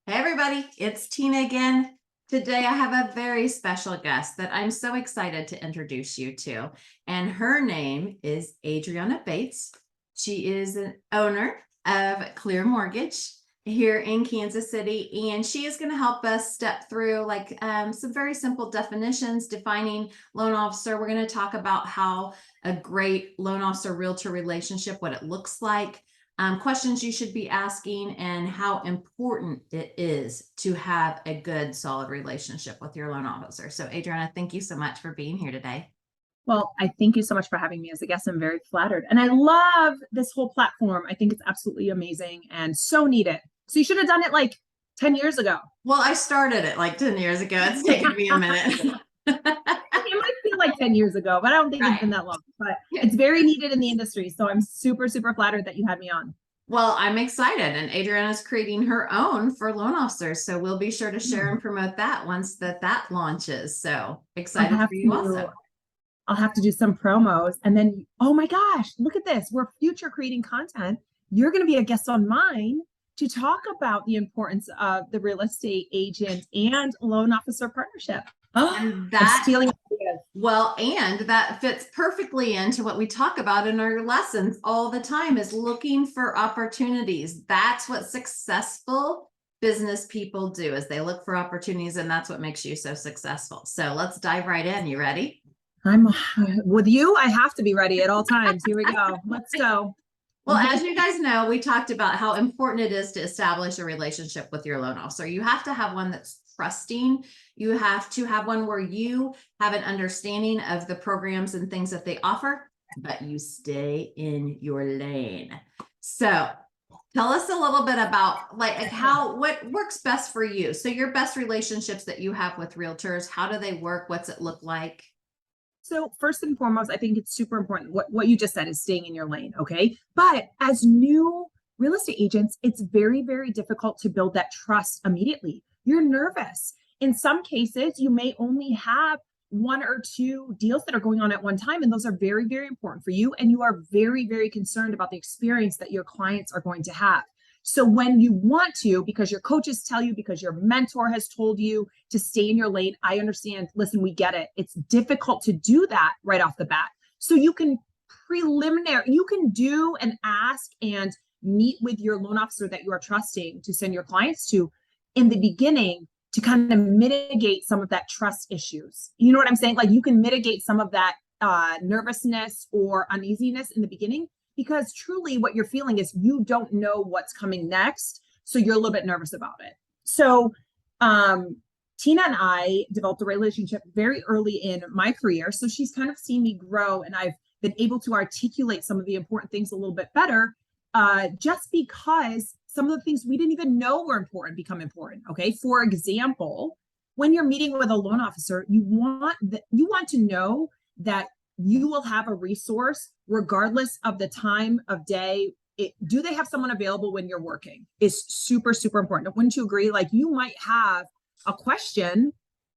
Hey everybody, it's Tina again. Today I have a very special guest that I'm so excited to introduce you to. And her name is Adriana Bates. She is an owner of Clear Mortgage here in Kansas City, and she is going to help us step through some very simple definitions defining loan officer. We're going to talk about how a great loan officer realtor relationship, what it looks like, questions you should be asking, and how important it is to have a good, solid relationship with your loan officer. So, Adriana, thank you so much for being here today. Well, I thank you so much for having me as a guest. I'm very flattered. And I love this whole platform. I think it's absolutely amazing and so needed. So you should have done it like 10 years ago. Well, I started it like 10 years ago. It's taken me a minute. It might feel like 10 years ago, but I don't think it's been that long. But it's very needed in the industry. So I'm super, super flattered that you had me on. Well, I'm excited, and Adriana's creating her own for loan officers. So we'll be sure to share and promote that once that launches. So excited for you also. I'll have to do some promos. And then, oh my gosh, look at this. We're future creating content. You're going to be a guest on mine to talk about the importance of the real estate agent and loan officer partnership. And that fits perfectly into what we talk about in our lessons all the time, is looking for opportunities. That's what successful business people do, is they look for opportunities, and that's what makes you so successful. So let's dive right in. You ready? I'm with you. I have to be ready at all times. Here we go. Let's go. Well, as you guys know, we talked about how important it is to establish a relationship with your loan officer. You have to have one that's trusting. You have to have one where you have an understanding of the programs and things that they offer, but you stay in your lane. So tell us a little bit about what works best for you. So your best relationships that you have with realtors, how do they work? What's it look like? So first and foremost, I think it's super important. What you just said is staying in your lane. Okay. But as new real estate agents, it's very, very difficult to build that trust immediately. You're nervous. In some cases, you may only have one or two deals that are going on at one time, and those are very, very important for you. And you are very, very concerned about the experience that your clients are going to have. So when you want to, because your coaches tell you, because your mentor has told you to stay in your lane, I understand. Listen, we get it. It's difficult to do that right off the bat. So you can you can do and ask and meet with your loan officer that you are trusting to send your clients to in the beginning to kind of mitigate some of that trust issues. You know what I'm saying? Like you can mitigate some of that nervousness or uneasiness in the beginning, because truly what you're feeling is you don't know what's coming next. So you're a little bit nervous about it. So Tina and I developed a relationship very early in my career. So she's kind of seen me grow, and I've been able to articulate some of the important things a little bit better, just because some of the things we didn't even know were important become important. Okay. For example, when you're meeting with a loan officer, you want to know that you will have a resource regardless of the time of day. Do they have someone available when you're working is super, super important. Wouldn't you agree? Like you might have a question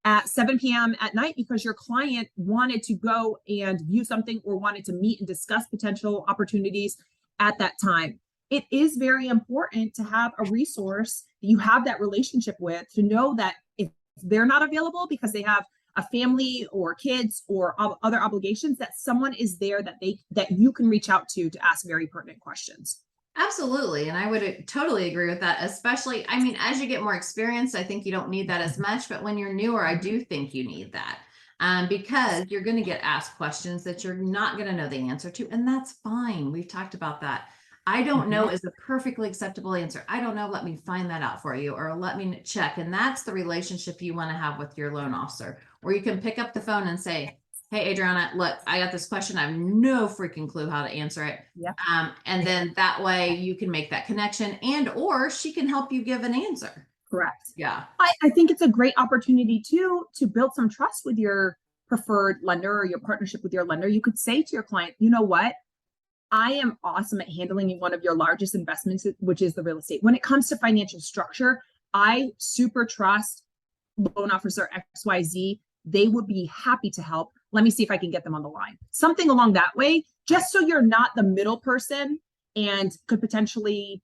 at 7 p.m. at night because your client wanted to go and view something or wanted to meet and discuss potential opportunities at that time. It is very important to have a resource that you have that relationship with, to know that if they're not available because they have a family or kids or other obligations, that someone is there that you can reach out to ask very pertinent questions. Absolutely. And I would totally agree with that, especially, I mean, as you get more experience, I think you don't need that as much, but when you're newer, I do think you need that. Because you're going to get asked questions that you're not going to know the answer to, and that's fine. We've talked about that. I don't know is a perfectly acceptable answer. I don't know. Let me find that out for you, or let me check. And that's the relationship you want to have with your loan officer, where you can pick up the phone and say, hey, Adriana, look, I got this question. I have no freaking clue how to answer it. Yep. And then that way you can make that connection, or she can help you give an answer. Correct. Yeah. I think it's a great opportunity too, to build some trust with your preferred lender or your partnership with your lender. You could say to your client, you know what? I am awesome at handling one of your largest investments, which is the real estate. When it comes to financial structure, I super trust loan officer XYZ. They would be happy to help. Let me see if I can get them on the line. Something along that way, just so you're not the middle person and could potentially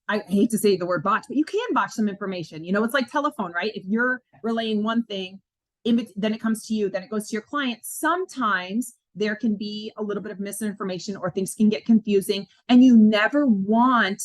I hate to say the word botch, but you can botch some information. You know, it's like telephone, right? If you're relaying one thing, then it comes to you, then it goes to your client. Sometimes there can be a little bit of misinformation or things can get confusing, and you never want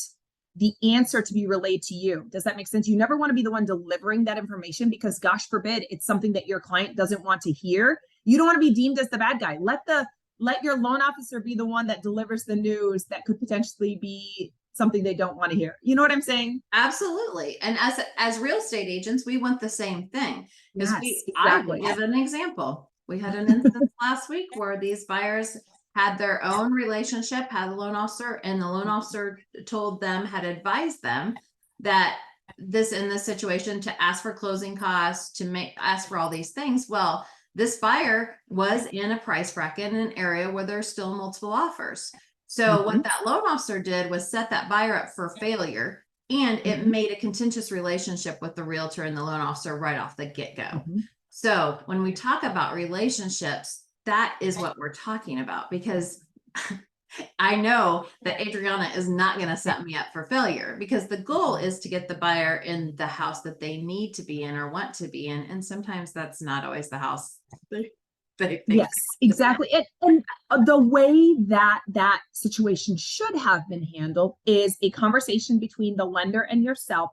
the answer to be relayed to you. Does that make sense? You never want to be the one delivering that information because, gosh forbid, it's something that your client doesn't want to hear. You don't want to be deemed as the bad guy. Let your loan officer be the one that delivers the news that could potentially be something they don't want to hear. You know what I'm saying? Absolutely. And as real estate agents, we want the same thing. Because Yes, I will exactly. give an example. We had an instance last week where these buyers had their own relationship, had a loan officer, and the loan officer told them, had advised them that in this situation to ask for closing costs, to ask for all these things. Well, this buyer was in a price bracket in an area where there's still multiple offers. So what that loan officer did was set that buyer up for failure, and it made a contentious relationship with the realtor and the loan officer right off the get-go. So when we talk about relationships, that is what we're talking about, because I know that Adriana is not going to set me up for failure, because the goal is to get the buyer in the house that they need to be in or want to be in. And sometimes that's not always the house they think. Yes, exactly. And the way that that situation should have been handled is a conversation between the lender and yourself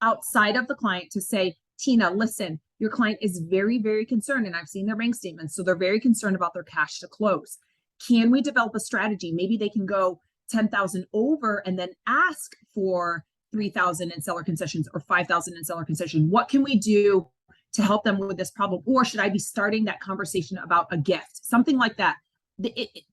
outside of the client to say, Tina, listen, your client is very, very concerned, and I've seen their bank statements. So they're very concerned about their cash to close. Can we develop a strategy? Maybe they can go 10,000 over and then ask for 3,000 in seller concessions or 5,000 in seller concession. What can we do to help them with this problem? Or should I be starting that conversation about a gift? Something like that.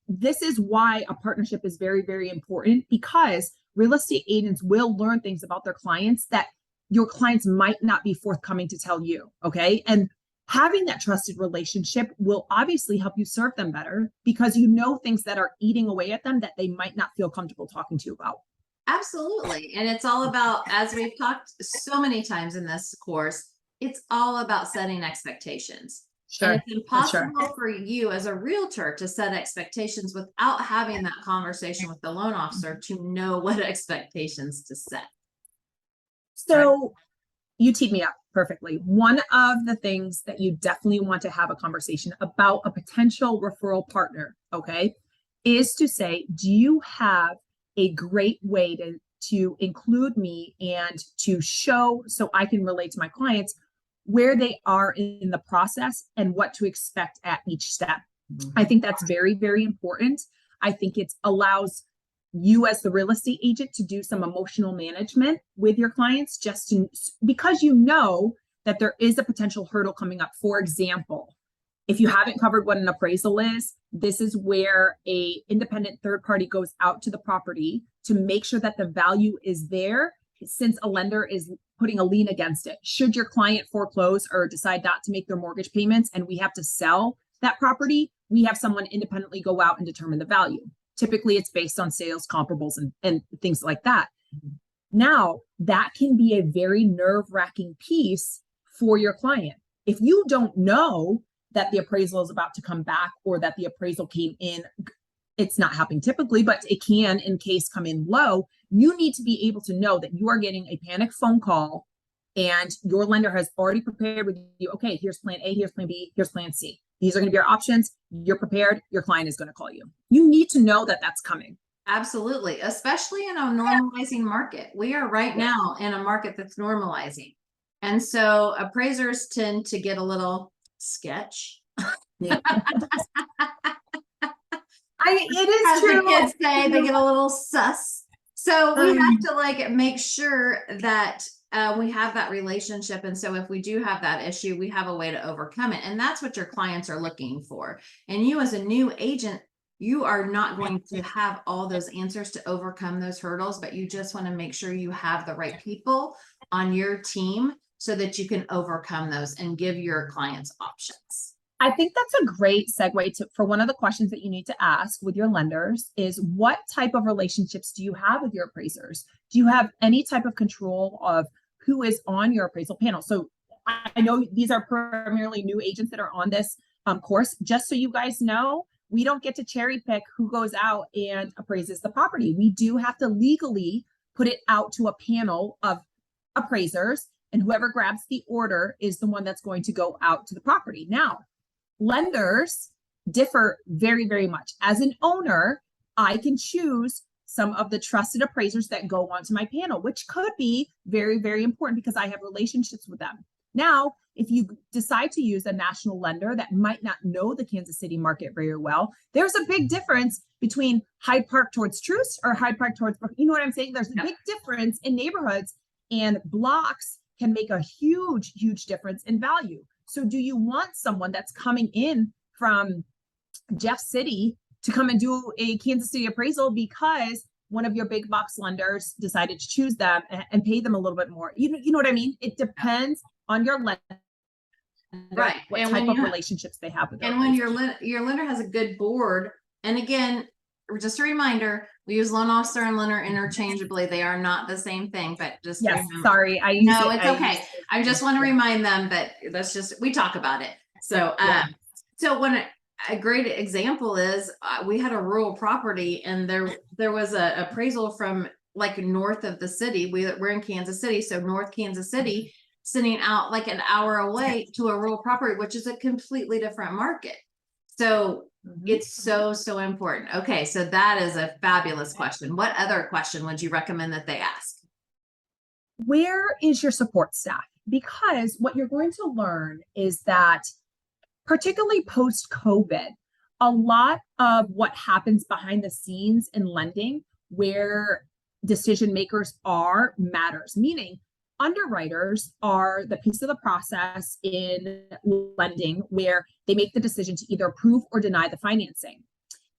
This is why a partnership is very, very important, because real estate agents will learn things about their clients that your clients might not be forthcoming to tell you. Okay. And having that trusted relationship will obviously help you serve them better, because you know things that are eating away at them that they might not feel comfortable talking to you about. Absolutely. And it's all about, as we've talked so many times in this course, it's all about setting expectations. Sure, and it's impossible for you as a realtor to set expectations without having that conversation with the loan officer to know what expectations to set. So you teed me up perfectly. One of the things that you definitely want to have a conversation about a potential referral partner, okay, is to say, do you have a great way to include me and to show, so I can relate to my clients where they are in the process and what to expect at each step. I think that's very, very important. I think it allows you as the real estate agent to do some emotional management with your clients, just to, because you know that there is a potential hurdle coming up. For example, if you haven't covered what an appraisal is, this is where a independent third party goes out to the property to make sure that the value is there, since a lender is putting a lien against it. Should your client foreclose or decide not to make their mortgage payments and we have to sell that property, we have someone independently go out and determine the value. Typically, it's based on sales comparables and things like that. Now, that can be a very nerve-wracking piece for your client. If you don't know that the appraisal is about to come back, or that the appraisal came in, it's not happening typically, but it can in case come in low, you need to be able to know that you are getting a panic phone call and your lender has already prepared with you. Okay, here's plan A, here's plan B, here's plan C. These are going to be your options. You're prepared. Your client is going to call you. You need to know that that's coming. Absolutely. Especially in a normalizing market. We are right now in a market that's normalizing. And so appraisers tend to get a little sketch. Yeah. It is As true. the kids say, they get a little sus. So we have to like make sure that we have that relationship. And so if we do have that issue, we have a way to overcome it. And that's what your clients are looking for. And you as a new agent, you are not going to have all those answers to overcome those hurdles, but you just want to make sure you have the right people on your team so that you can overcome those and give your clients options. I think that's a great segue for one of the questions that you need to ask with your lenders is, what type of relationships do you have with your appraisers? Do you have any type of control of who is on your appraisal panel? So I know these are primarily new agents that are on this course. Just so you guys know, we don't get to cherry pick who goes out and appraises the property. We do have to legally put it out to a panel of appraisers, and whoever grabs the order is the one that's going to go out to the property. Now, lenders differ very, very much. As an owner, I can choose some of the trusted appraisers that go onto my panel, which could be very, very important because I have relationships with them. Now, if you decide to use a national lender that might not know the Kansas City market very well, there's a big difference between Hyde Park towards Troost or Hyde Park towards, you know what I'm saying? There's a big difference in neighborhoods, and blocks can make a huge, huge difference in value. So do you want someone that's coming in from Jeff City to come and do a Kansas City appraisal because one of your big box lenders decided to choose them and pay them a little bit more? You know what I mean? It depends on your lender, right? What and type of relationships they have with their and when your lender has a good board, and again, just a reminder, we use loan officer and lender interchangeably. They are not the same thing, but just remember. Sorry, it's okay. I just want to remind them that we talk about it. So so when a great example is we had a rural property, and there was a appraisal from like north of the city. We're in Kansas City, so North Kansas City, sending out like an hour away to a rural property, which is a completely different market. So it's so important. Okay, so that is a fabulous question. What other question would you recommend that they ask? Where is your support staff? Because what you're going to learn is that, particularly post-COVID, a lot of what happens behind the scenes in lending, where decision makers are, matters. Meaning, underwriters are the piece of the process in lending where they make the decision to either approve or deny the financing.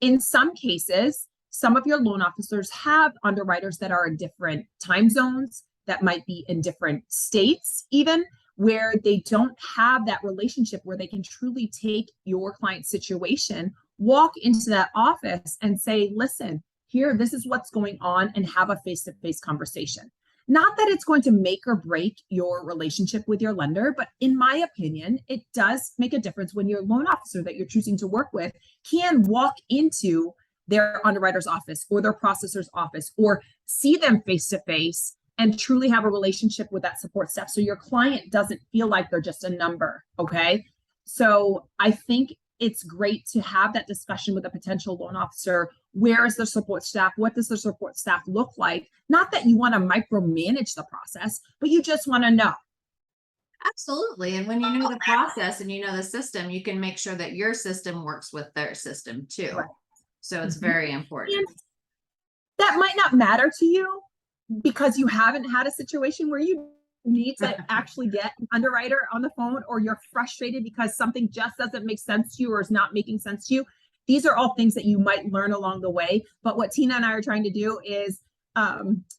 In some cases, some of your loan officers have underwriters that are in different time zones, that might be in different states even, where they don't have that relationship where they can truly take your client's situation, walk into that office and say, listen, here, this is what's going on, and have a face-to-face conversation. Not that it's going to make or break your relationship with your lender, but in my opinion, it does make a difference when your loan officer that you're choosing to work with can walk into their underwriter's office or their processor's office, or see them face-to-face and truly have a relationship with that support staff, so your client doesn't feel like they're just a number, okay? So I think it's great to have that discussion with a potential loan officer. Where is the support staff? What does the support staff look like? Not that you want to micromanage the process, but you just want to know. Absolutely. And when you know the process and you know the system, you can make sure that your system works with their system too. Right. So it's very important. And that might not matter to you because you haven't had a situation where you need to actually get an underwriter on the phone, or you're frustrated because something just doesn't make sense to you or is not making sense to you. These are all things that you might learn along the way. But what Tina and I are trying to do is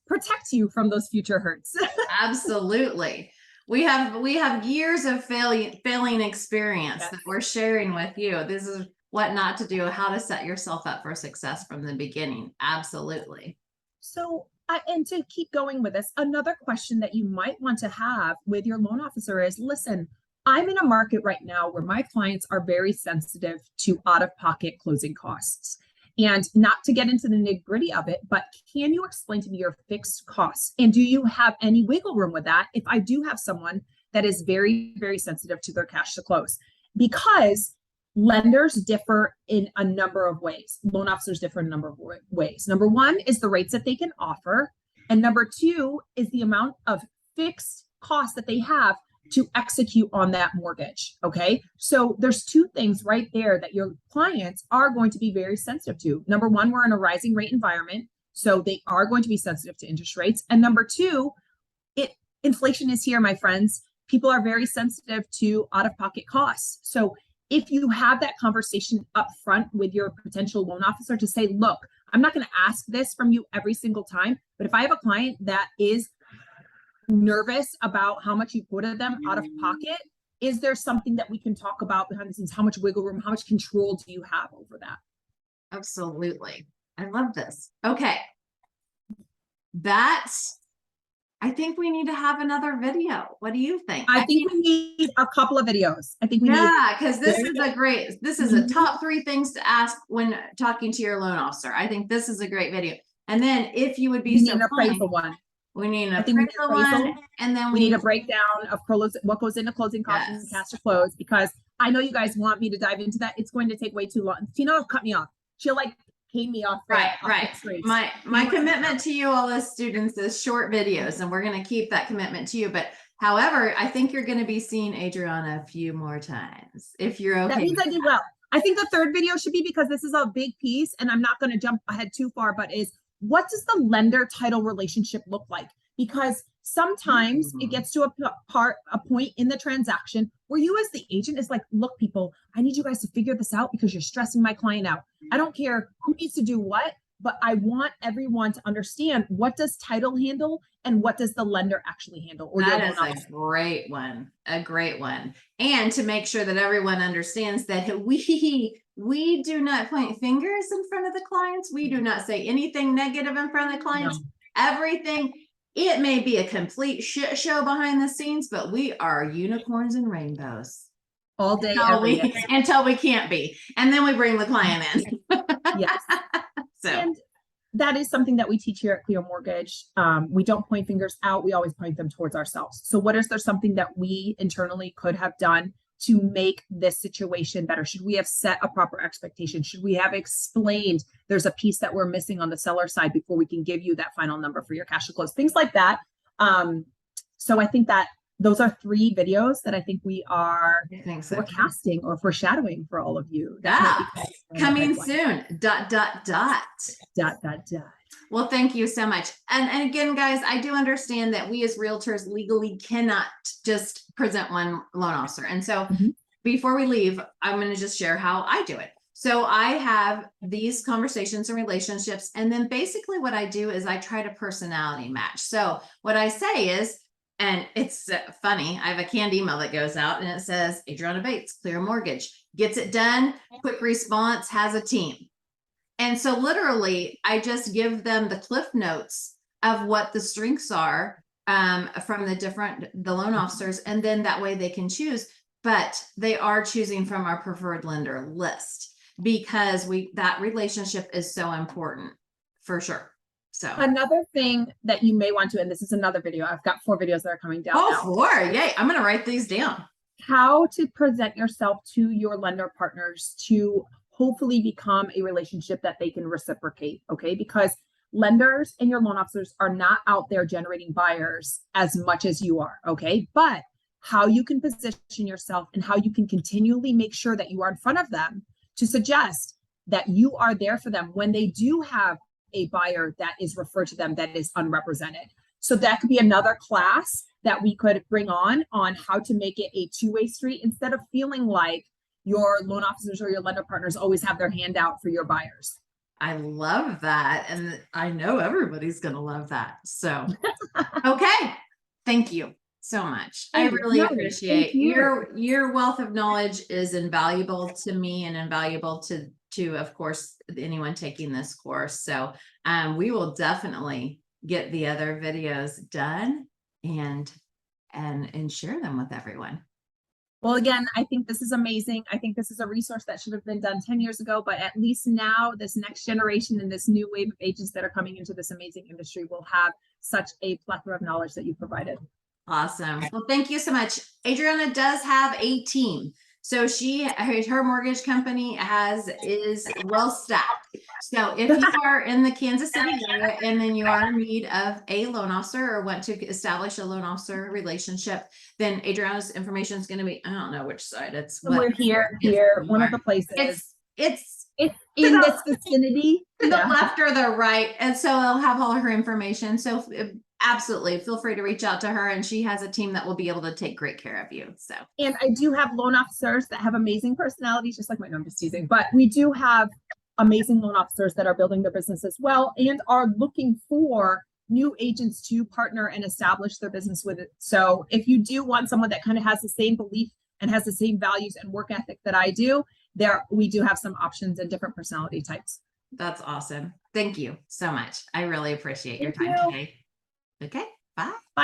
protect you from those future hurts. Absolutely. We have years of failing experience that we're sharing with you. This is what not to do, how to set yourself up for success from the beginning. Absolutely. So, and to keep going with this, another question that you might want to have with your loan officer is, listen, I'm in a market right now where my clients are very sensitive to out-of-pocket closing costs. And not to get into the nitty-gritty of it, but can you explain to me your fixed costs? And do you have any wiggle room with that if I do have someone that is very, very sensitive to their cash to close? Because lenders differ in a number of ways. Loan officers differ in a number of ways. Number one is the rates that they can offer. And number two is the amount of fixed costs that they have to execute on that mortgage. Okay. So there's two things right there that your clients are going to be very sensitive to. Number one, we're in a rising rate environment, so they are going to be sensitive to interest rates. And number two, inflation is here, my friends. People are very sensitive to out-of-pocket costs. So if you have that conversation up front with your potential loan officer to say, look, I'm not going to ask this from you every single time, but if I have a client that is nervous about how much you quoted them out of pocket, is there something that we can talk about behind the scenes? How much wiggle room, how much control do you have over that? Absolutely. I love this. Okay. I think we need to have another video. What do you think? I think we need a couple of videos. I think we need. Yeah, because this is a top 3 things to ask when talking to your loan officer. I think this is a great video. And then if you would be We need so an kind, appraisal one. we need an I think we need appraisal appraisal. one, and then We need a breakdown of what goes into closing costs and Yes. cash to close, because I know you guys want me to dive into that. It's going to take way too long. Tina will cut me off. She'll like cane me off. Right. The streets. My commitment to you all as students is short videos, and we're going to keep that commitment to you. But however, I think you're going to be seeing Adriana a few more times if you're okay. That means I did well. I think the third video should be, because this is a big piece and I'm not going to jump ahead too far, but is, what does the lender title relationship look like? Because sometimes it gets to a point in the transaction where you as the agent is like, look, people, I need you guys to figure this out because you're stressing my client out. I don't care who needs to do what, but I want everyone to understand, what does title handle and what does the lender actually handle? Or that is a great one, and to make sure that everyone understands that we do not point fingers in front of the clients. We do not say anything negative in front of the clients. No. Everything, it may be a complete shit show behind the scenes, but we are unicorns and rainbows all day, until we can't be, and then we bring the client in. Yes. So. And that is something that we teach here at Cleo Mortgage. We don't point fingers out. We always point them towards ourselves. So what is there something that we internally could have done to make this situation better? Should we have set a proper expectation? Should we have explained there's a piece that we're missing on the seller side before we can give you that final number for your cash to close? Things like that. So I think that those are 3 videos that I think we are forecasting or foreshadowing for all of you. Coming soon. ... Well, thank you so much. And again, guys, I do understand that we as realtors legally cannot just present one loan officer. And so before we leave, I'm going to just share how I do it. So I have these conversations and relationships. And then basically what I do is I try to personality match. So what I say is, and it's funny, I have a canned email that goes out and it says, Adriana Bates, Clear Mortgage, gets it done, quick response, has a team. And so literally, I just give them the cliff notes of what the strengths are from the loan officers. And then that way they can choose, but they are choosing from our preferred lender list, because that relationship is so important for sure. So another thing that you may want to, and this is another video, I've got 4 videos that are coming down. Oh, 4, yay. I'm going to write these down. How to present yourself to your lender partners to hopefully become a relationship that they can reciprocate, okay? Because lenders and your loan officers are not out there generating buyers as much as you are, okay? But how you can position yourself and how you can continually make sure that you are in front of them to suggest that you are there for them when they do have a buyer that is referred to them that is unrepresented. So that could be another class that we could bring on how to make it a 2-way street, instead of feeling like your loan officers or your lender partners always have their hand out for your buyers. I love that. And I know everybody's going to love that. So, okay. Thank you so much. I really appreciate your wealth of knowledge is invaluable to me and invaluable to, of course, anyone taking this course. So we will definitely get the other videos done and share them with everyone. Well, again, I think this is amazing. I think this is a resource that should have been done 10 years ago, but at least now this next generation and this new wave of agents that are coming into this amazing industry will have such a plethora of knowledge that you provided. Awesome. Well, thank you so much. Adriana does have a team. So her mortgage company is well staffed. So if you are in the Kansas City area and then you are in need of a loan officer or want to establish a loan officer relationship, then Adriana's information is going to be, I don't know which side it's. We're here, one of the places. It's in this vicinity. To the left or the right. And so I'll have all of her information. So absolutely feel free to reach out to her, and she has a team that will be able to take great care of you. So, and I do have loan officers that have amazing personalities, just like my, no, I'm just teasing, but we do have amazing loan officers that are building their business as well and are looking for new agents to partner and establish their business with it. So if you do want someone that kind of has the same belief and has the same values and work ethic that I do, we do have some options and different personality types. That's awesome. Thank you so much. I really appreciate your time today. Okay, bye.